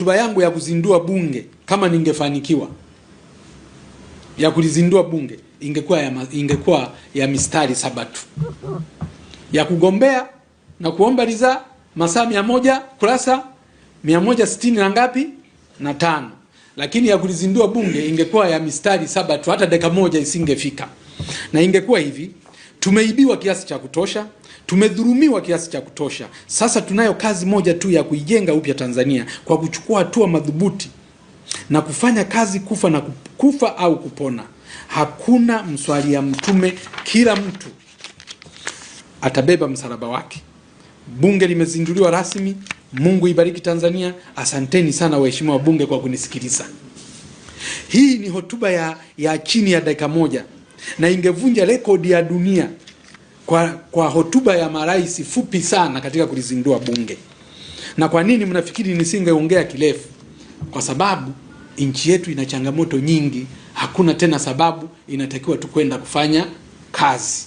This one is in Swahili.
Hotuba yangu ya kuzindua bunge, kama ningefanikiwa ya kulizindua bunge, ingekuwa ya mistari 7 tu ya kugombea na kuomba ridhaa, masaa 100, kurasa 160 na ngapi na 5. Lakini ya kulizindua bunge ingekuwa ya mistari 7 tu, hata dakika moja isingefika. Na ingekuwa hivi: tumeibiwa kiasi cha kutosha, tumedhulumiwa kiasi cha kutosha. Sasa tunayo kazi moja tu ya kuijenga upya Tanzania kwa kuchukua hatua madhubuti na kufanya kazi kufa au kupona. Hakuna mswalia mtume, kila mtu atabeba msalaba wake. Bunge limezinduliwa rasmi. Mungu ibariki Tanzania. Asanteni sana waheshimiwa wabunge kwa kunisikiliza. Hii ni hotuba ya chini ya dakika moja na ingevunja rekodi ya dunia kwa hotuba ya marais fupi sana katika kulizindua bunge. Na kwa nini mnafikiri nisingeongea kirefu? Kwa sababu nchi yetu ina changamoto nyingi, hakuna tena sababu, inatakiwa tu kwenda kufanya kazi.